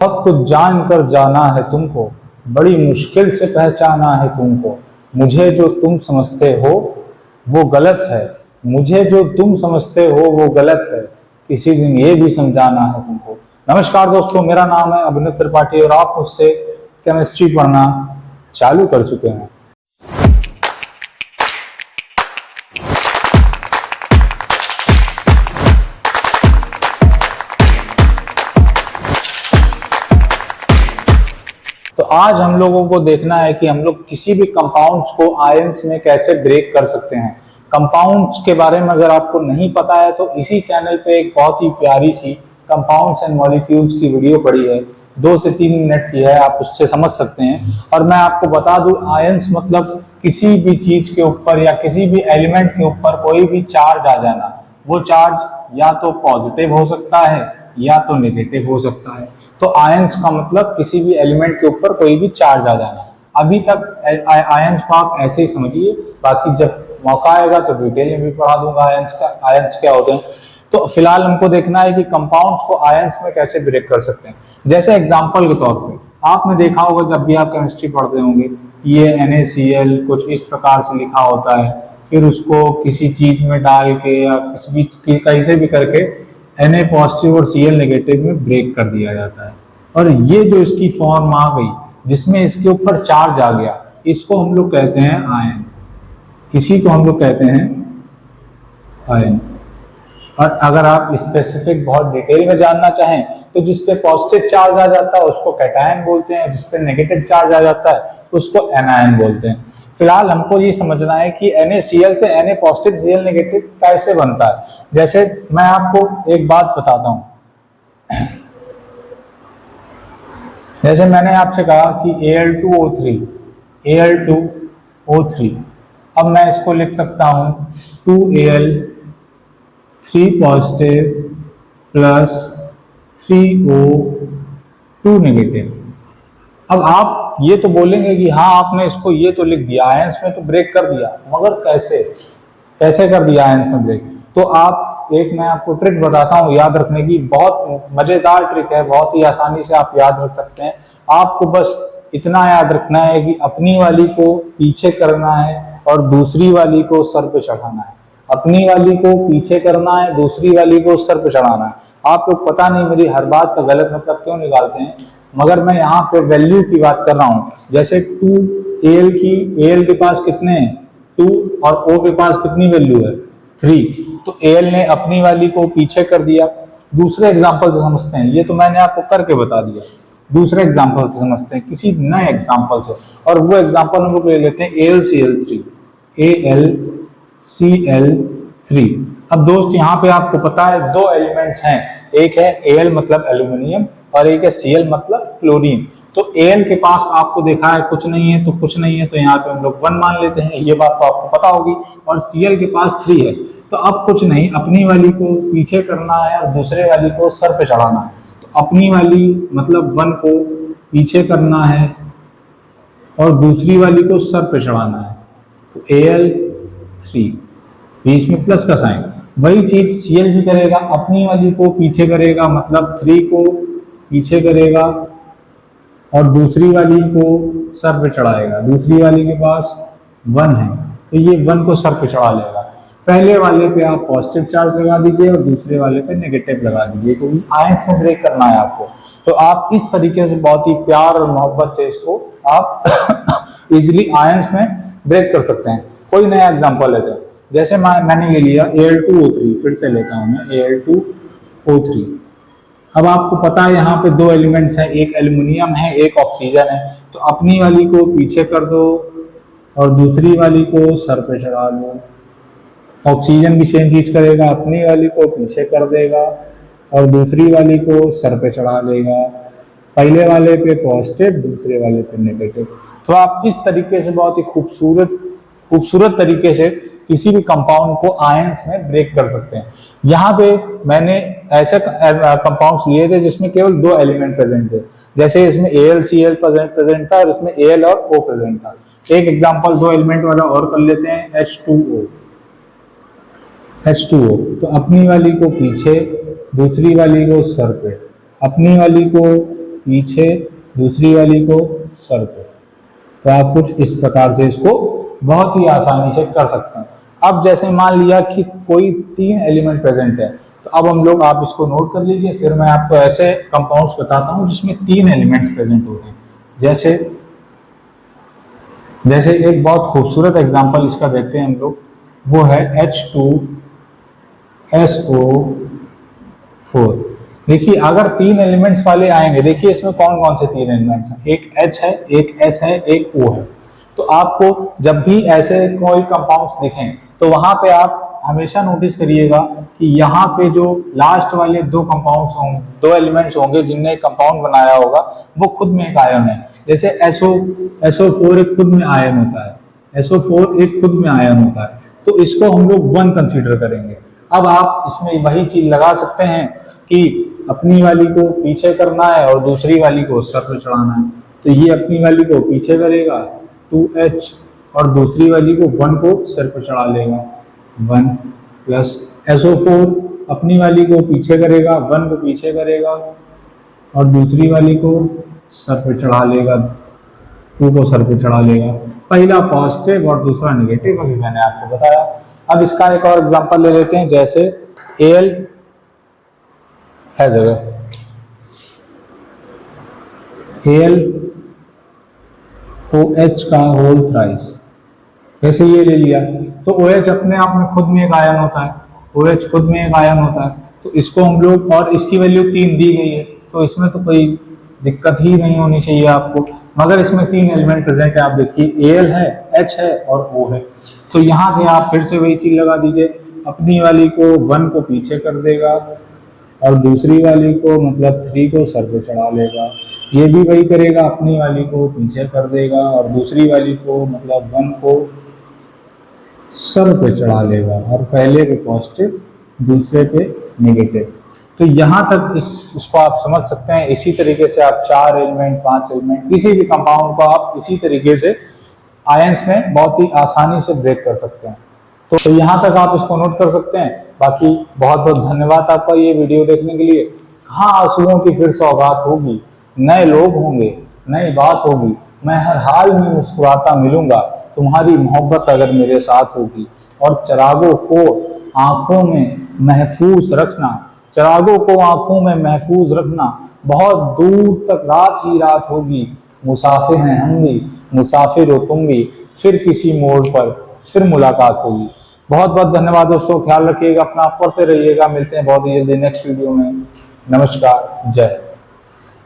सब कुछ जान कर जाना है तुमको, बड़ी मुश्किल से पहचाना है तुमको। मुझे जो तुम समझते हो वो गलत है, मुझे जो तुम समझते हो वो गलत है, किसी दिन ये भी समझाना है तुमको। नमस्कार दोस्तों, मेरा नाम है अभिनव त्रिपाठी और आप मुझसे केमिस्ट्री पढ़ना चालू कर चुके हैं। तो आज हम लोगों को देखना है कि हम लोग किसी भी कंपाउंड्स को आयंस में कैसे ब्रेक कर सकते हैं। कंपाउंड्स के बारे में अगर आपको नहीं पता है तो इसी चैनल पे एक बहुत ही प्यारी सी कंपाउंड्स एंड मॉलिक्यूल्स की वीडियो पड़ी है, 2 से 3 मिनट की है, आप उससे समझ सकते हैं। और मैं आपको बता दूं, आयंस मतलब किसी भी चीज के ऊपर या किसी भी एलिमेंट के ऊपर कोई भी चार्ज आ जाना। वो चार्ज या तो पॉजिटिव हो सकता है या तो नेगेटिव हो सकता है। तो आयंस का मतलब किसी भी एलिमेंट के ऊपर कोई भी चार्ज आ जाना। अभी तक आयंस को आप ऐसे ही समझिए, बाकी जब मौका आएगा तो डिटेल में भी पढ़ा दूंगा आयंस क्या होते हैं। तो फिलहाल हमको देखना है कि कंपाउंड्स को आयंस में कैसे ब्रेक कर सकते हैं। जैसे एग्जांपल के तौर पे आपने देखा होगा, जब भी आप केमिस्ट्री पढ़ते होंगे, ये NaCl कुछ इस प्रकार से लिखा होता है, फिर उसको किसी चीज में डाल के या कहीं से भी करके Na पॉजिटिव और Cl नेगेटिव में ब्रेक कर दिया जाता है। और ये जो इसकी फॉर्म आ गई जिसमें इसके ऊपर चार्ज आ गया, इसको हम लोग कहते हैं आयन। इसी को हम लोग कहते हैं आयन। और अगर आप स्पेसिफिक बहुत डिटेल में जानना चाहें तो जिसपे पॉजिटिव चार्ज आ जाता है उसको कैटायन बोलते हैं, जिसपे नेगेटिव चार्ज आ जाता है उसको एनायन बोलते हैं। फिलहाल हमको ये समझना है कि NaCl से Na पॉजिटिव Cl नेगेटिव कैसे बनता है। जैसे मैं आपको एक बात बताता हूं, जैसे मैंने आपसे कहा कि Al2O3, अब मैं इसको लिख सकता हूं 2Al 3 positive plus 3O2 negative. अब आप ये तो बोलेंगे कि हाँ आपने इसको ये तो लिख दिया, आयंस में तो ब्रेक कर दिया, मगर कैसे कर दिया आयंस में ब्रेक। तो मैं आपको ट्रिक बताता हूँ याद रखने की, बहुत मजेदार ट्रिक है, बहुत ही आसानी से आप याद रख सकते हैं। आपको बस इतना याद रखना है कि अपनी वाली को पीछे करना है और दूसरी वाली को सर पे चढ़ाना है। अपनी वाली को पीछे करना है, दूसरी वाली को सर पे चढ़ाना है। आप लोग पता नहीं मेरी हर बात का गलत मतलब क्यों निकालते हैं, मगर मैं यहाँ पे वैल्यू की बात कर रहा हूँ। जैसे 2Al के पास कितने हैं 2 और O के पास कितनी वैल्यू है 3, तो Al ने अपनी वाली को पीछे कर दिया। दूसरे एग्जाम्पल से समझते हैं, ये तो मैंने आपको करके बता दिया, दूसरे एग्जाम्पल से समझते हैं, किसी नए एग्जाम्पल से। और वो एग्जाम्पल हम लोग ले लेते हैं AlCl3। अब दोस्त यहाँ पे आपको पता है 2 एलिमेंट्स हैं, एक है Al मतलब एल्यूमिनियम और एक है Cl मतलब क्लोरीन। तो Al के पास आपको देखा है कुछ नहीं है तो कुछ नहीं है, तो यहाँ पे हम लोग 1 मान लेते हैं, ये बात तो आपको पता होगी। और Cl के पास 3 है, तो अब कुछ नहीं, अपनी वाली को पीछे करना है और दूसरे वाली को सर पे चढ़ाना है। तो अपनी वाली मतलब 1 को पीछे करना है और दूसरी वाली को सर पे चढ़ाना है, तो Al3, बीच में प्लस का साइन। वही चीज Cl भी करेगा, अपनी वाली को पीछे करेगा मतलब 3 को पीछे करेगा और दूसरी वाली को सर पे चढ़ाएगा। दूसरी वाली के पास 1 है तो ये 1 को सर पे चढ़ा लेगा। पहले वाले पे आप पॉजिटिव चार्ज लगा दीजिए और दूसरे वाले पे नेगेटिव लगा दीजिए, क्योंकि आयंस में ब्रेक करना है आपको। तो आप इस तरीके से बहुत ही प्यार और मोहब्बत से इसको आप इजिली आयंस में ब्रेक कर सकते हैं। कोई नया एग्जाम्पल लेते हैं, जैसे मैंने ये लिया Al2O3, फिर से लेता हूं मैं Al2O3। अब आपको पता है यहाँ पे 2 एलिमेंट्स हैं, एक एल्यूमिनियम है एक ऑक्सीजन है। तो अपनी वाली को पीछे कर दो और दूसरी वाली को सर पे चढ़ा लो। ऑक्सीजन भी सेम चीज करेगा, अपनी वाली को पीछे कर देगा और दूसरी वाली को सर पे चढ़ा लेगा। पहले वाले पे पॉजिटिव, दूसरे वाले पे नेगेटिव। तो आप इस तरीके से बहुत ही खूबसूरत तरीके से किसी भी कंपाउंड को आयंस में ब्रेक कर सकते हैं। यहाँ पे मैंने ऐसे कंपाउंड्स लिए थे जिसमें केवल 2 एलिमेंट प्रेजेंट थे, जैसे इसमें AlCl प्रेजेंट था और इसमें Al और O प्रेजेंट था। एक एग्जांपल 2 एलिमेंट वाला और कर लेते हैं, H2O। तो अपनी वाली को पीछे, दूसरी वाली को सर पे, अपनी वाली को पीछे, दूसरी वाली को सर पे। तो आप कुछ इस प्रकार से इसको बहुत ही आसानी से कर सकते हैं। अब जैसे मान लिया कि कोई 3 एलिमेंट प्रेजेंट है, तो अब हम लोग, आप इसको नोट कर लीजिए, फिर मैं आपको ऐसे कंपाउंड्स बताता हूं जिसमें 3 एलिमेंट्स प्रेजेंट होते हैं। जैसे एक बहुत खूबसूरत एग्जांपल इसका देखते हैं हम लोग, वो है H2SO4। देखिए अगर 3 एलिमेंट्स वाले आएंगे, देखिए इसमें कौन कौन से 3 एलिमेंट्स हैं, एक H है, एक S है, एक O है। तो आपको जब भी ऐसे कोई कंपाउंड्स दिखें तो वहां पे आप हमेशा नोटिस करिएगा कि यहाँ पे जो लास्ट वाले 2 कंपाउंड्स होंगे, 2 एलिमेंट्स होंगे जिनने कंपाउंड बनाया होगा, वो खुद में एक आयन है। जैसे SO4 एक खुद में आयन होता है, SO4 एक खुद में आयन होता है, तो इसको हम लोग 1 कंसीडर करेंगे। अब आप इसमें वही चीज लगा सकते हैं कि अपनी वाली को पीछे करना है और दूसरी वाली को सर पे चढ़ाना है। तो ये अपनी वाली को पीछे करेगा 2H, और दूसरी वाली को 1 को सर पे चढ़ा लेगा 1, प्लस SO4 अपनी वाली को पीछे करेगा, 1 को पीछे करेगा और दूसरी वाली को सर पे चढ़ा लेगा, 2 को सर पे चढ़ा लेगा। पहला पॉजिटिव और दूसरा नेगेटिव, अभी मैंने आपको बताया। अब इसका एक और एग्जांपल ले लेते हैं, जैसे Al है जगह AlOH का होल थ्राइस, जैसे ये ले लिया, तो OH अपने आप में खुद में एक आयन होता है, OH खुद में एक आयन होता है, तो इसको हम लोग, और इसकी वैल्यू 3 दी गई है, तो इसमें तो कोई दिक्कत ही नहीं होनी चाहिए आपको। मगर इसमें 3 एलिमेंट प्रेजेंट है, आप देखिए Al है, H है और O है। तो यहाँ से आप फिर से वही चीज लगा दीजिए, अपनी वाली को 1 को पीछे कर देगा और दूसरी वाली को मतलब 3 को सर पे चढ़ा लेगा। ये भी वही करेगा, अपनी वाली को पीछे कर देगा और दूसरी वाली को मतलब 1 को सर पे चढ़ा लेगा, और पहले पे पॉजिटिव दूसरे पे नेगेटिव। तो यहाँ तक इसको आप समझ सकते हैं। इसी तरीके से आप 4 एलिमेंट, 5 एलिमेंट, किसी भी कंपाउंड को आप इसी तरीके से आयंस में बहुत ही आसानी से ब्रेक कर सकते हैं। तो यहाँ तक आप इसको नोट कर सकते हैं। बाकी बहुत बहुत धन्यवाद आपका ये वीडियो देखने के लिए। हाँ, आंसुओं की फिर सौगात होगी, नए लोग होंगे, नई बात होगी, मैं हर हाल में मुस्कुराता मिलूंगा, तुम्हारी मोहब्बत अगर मेरे साथ होगी। और चिरागों को आंखों में महफूज रखना, चिरागों को आंखों में महफूज रखना, बहुत दूर तक रात ही रात होगी, मुसाफिर हैं हम भी, मुसाफिर हो तुम भी, फिर किसी मोड़ पर फिर मुलाकात होगी। बहुत बहुत धन्यवाद दोस्तों, ख्याल रखिएगा अपना, पढ़ते रहिएगा, मिलते हैं बहुत ही जल्दी नेक्स्ट वीडियो में। नमस्कार, जय।